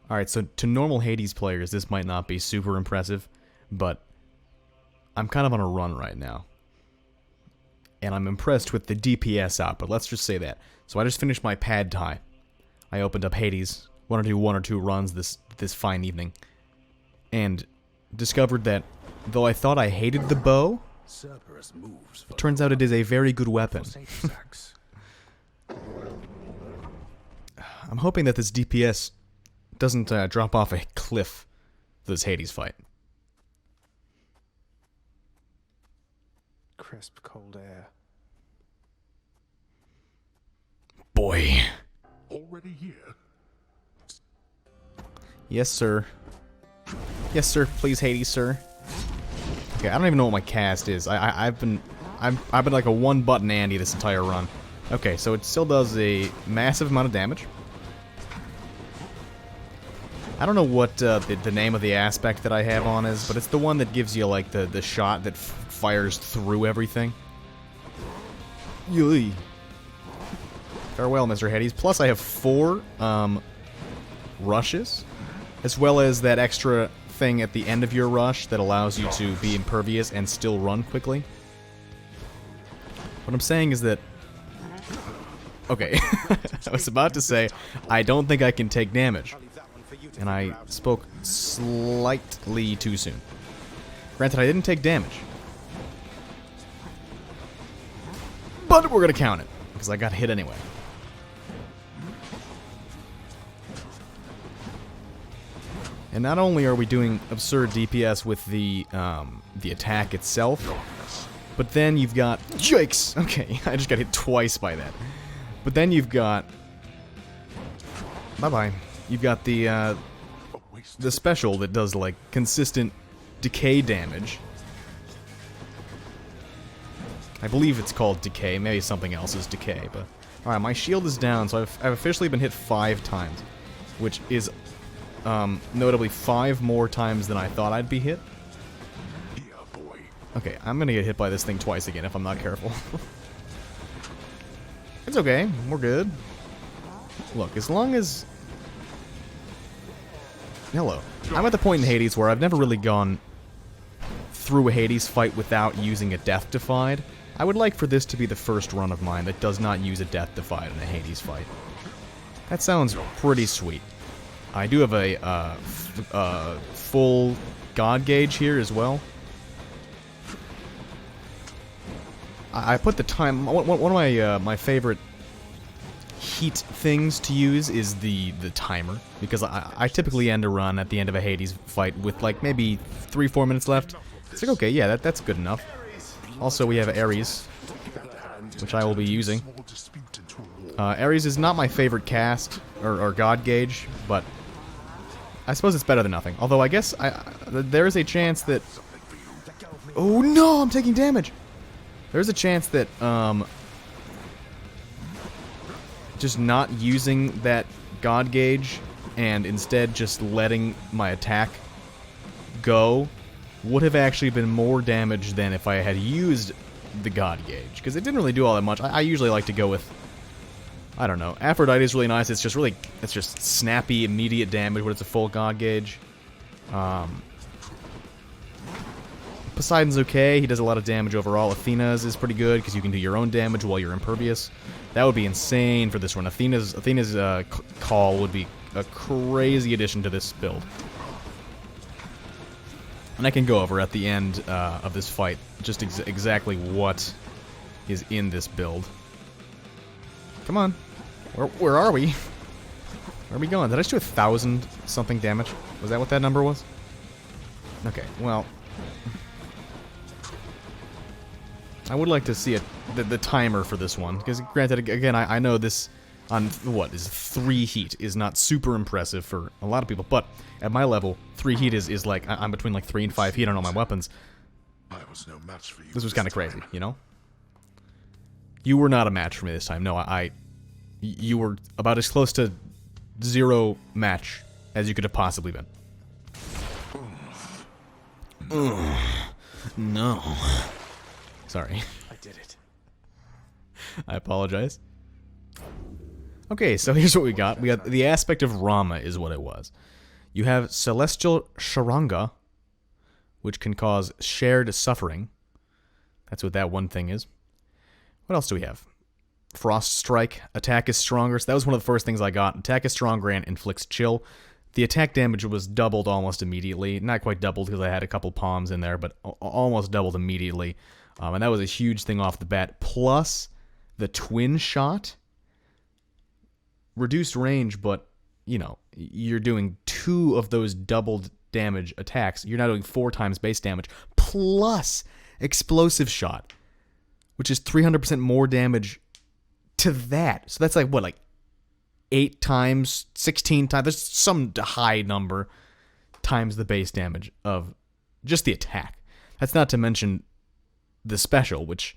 Alright, so to normal Hades players, this might not be super impressive, but I'm kind of on a run right now. And I'm impressed with the DPS output, let's just say that. So I just finished my pad thai. I opened up Hades, one or two runs this fine evening, and discovered that though I thought I hated the bow, it turns out it is a very good weapon. I'm hoping that this DPS doesn't drop off a cliff for this Hades fight. Crisp, cold air. Boy. Already here? Yes, sir. Yes, sir. Please, Hades, sir. Okay, I don't even know what my cast is. I've been like a one-button Andy this entire run. Okay, so it still does a massive amount of damage. I don't know what the name of the aspect that I have on is, but it's the one that gives you, like, the shot that fires through everything. Yui. Farewell, Mr. Hades. Plus, I have 4 rushes, as well as that extra thing at the end of your rush that allows you to be impervious and still run quickly. What I'm saying is that... Okay, I was about to say, I don't think I can take damage. And I spoke slightly too soon. Granted, I didn't take damage. But we're gonna count it, because I got hit anyway. And not only are we doing absurd DPS with the attack itself, but then you've got... Yikes! Okay, I just got hit twice by that. But then you've got... Bye-bye. You've got the special that does, like, consistent decay damage. I believe it's called decay. Maybe something else is decay, but... Alright, my shield is down, so I've officially been hit 5 times. Which is, notably 5 more times than I thought I'd be hit. Yeah, boy. Okay, I'm gonna get hit by this thing twice again if I'm not careful. It's okay, we're good. Look, as long as... Hello. I'm at the point in Hades where I've never really gone through a Hades fight without using a Death Defied. I would like for this to be the first run of mine that does not use a Death Defied in a Hades fight. That sounds pretty sweet. I do have a full God Gauge here as well. I put the time... One of my favorite heat things to use is the timer, because I typically end a run at the end of a Hades fight with like maybe 3-4 minutes left. It's like, okay, yeah, that's good enough. Also, we have Ares, which I will be using. Ares is not my favorite cast, or God Gauge, but I suppose it's better than nothing. Although I guess there is a chance that... Oh no, I'm taking damage! There's a chance that, just not using that God Gauge and instead just letting my attack go would have actually been more damage than if I had used the God Gauge, because it didn't really do all that much. I usually like to go with, I don't know, Aphrodite is really nice. It's just snappy, immediate damage when it's a full God Gauge. Poseidon's okay, he does a lot of damage overall. Athena's is pretty good, because you can do your own damage while you're impervious. That would be insane for this one. Athena's call would be a crazy addition to this build. And I can go over at the end of this fight just exactly what is in this build. Come on. Where are we? Where are we going? Did I just do 1,000 something damage? Was that what that number was? Okay, well... I would like to see the timer for this one, because granted, again, I know this on, what, is 3 heat is not super impressive for a lot of people, but at my level, 3 heat is like, I'm between like 3 and 5 heat on all my weapons. I was no match for you. This was kind of crazy, you know? You were not a match for me this time. No, you were about as close to 0 match as you could have possibly been. No. Sorry. I did it. I apologize. Okay, so here's what we got. We got the aspect of Rama is what it was. You have Celestial Sharanga, which can cause shared suffering. That's what that one thing is. What else do we have? Frost Strike. Attack is stronger. So that was one of the first things I got. Attack is stronger and inflicts chill. The attack damage was doubled almost immediately. Not quite doubled because I had a couple palms in there, but almost doubled immediately. And that was a huge thing off the bat. Plus, the twin shot. Reduced range, but, you know, you're doing 2 of those doubled damage attacks. You're now doing 4 times base damage. Plus, explosive shot, which is 300% more damage to that. So that's like, what, like 8 times, 16 times, there's some high number times the base damage of just the attack. That's not to mention the special, which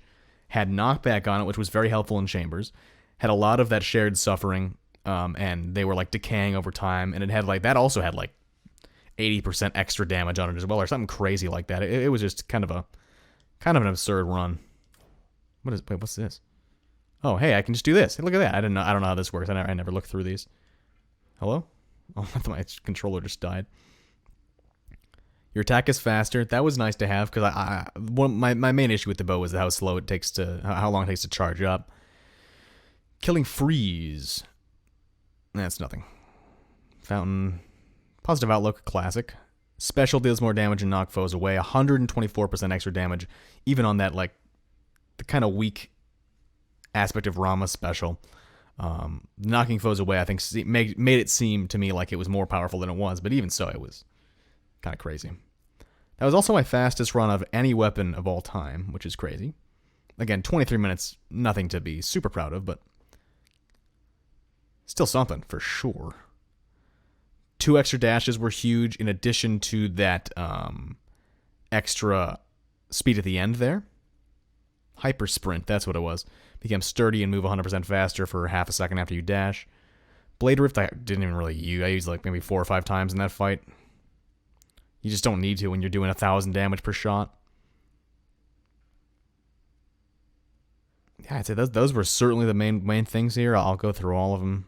had knockback on it, which was very helpful in chambers, had a lot of that shared suffering, and they were like decaying over time, and it had like, that also had like 80% extra damage on it as well, or something crazy like that. It was just kind of an absurd run. Wait, what's this? Oh, hey, I can just do this. Hey, look at that. I don't know how this works. I never looked through these. Hello? Oh, my controller just died. Your attack is faster. That was nice to have because my main issue with the bow was how slow it takes to, how long it takes to charge up. Killing freeze. That's nothing. Fountain. Positive outlook. Classic. Special deals more damage and knock foes away. 124% extra damage, even on that like the kind of weak aspect of Rama special. Knocking foes away, I think, made it seem to me like it was more powerful than it was, but even so, it was kind of crazy. That was also my fastest run of any weapon of all time, which is crazy. Again, 23 minutes, nothing to be super proud of, but still something, for sure. 2 extra dashes were huge, in addition to that extra speed at the end there. Hyper sprint, that's what it was. Became sturdy and move 100% faster for half a second after you dash. Blade Rift I didn't even really use. I used like maybe 4 or 5 times in that fight. You just don't need to when you're doing 1,000 damage per shot. Yeah, I'd say those were certainly the main things here. I'll go through all of them.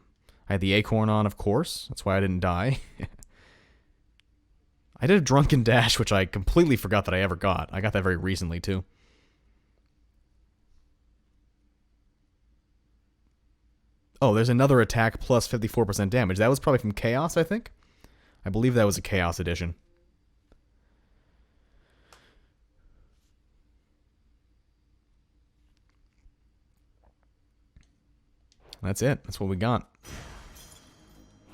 I had the acorn on, of course. That's why I didn't die. I did a drunken dash, which I completely forgot that I ever got. I got that very recently, too. Oh, there's another attack plus 54% damage. That was probably from Chaos, I think. I believe that was a Chaos edition. That's it. That's what we got.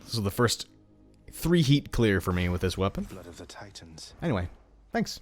This was the first 3 heat clear for me with this weapon. Blood of the Titans. Anyway, thanks.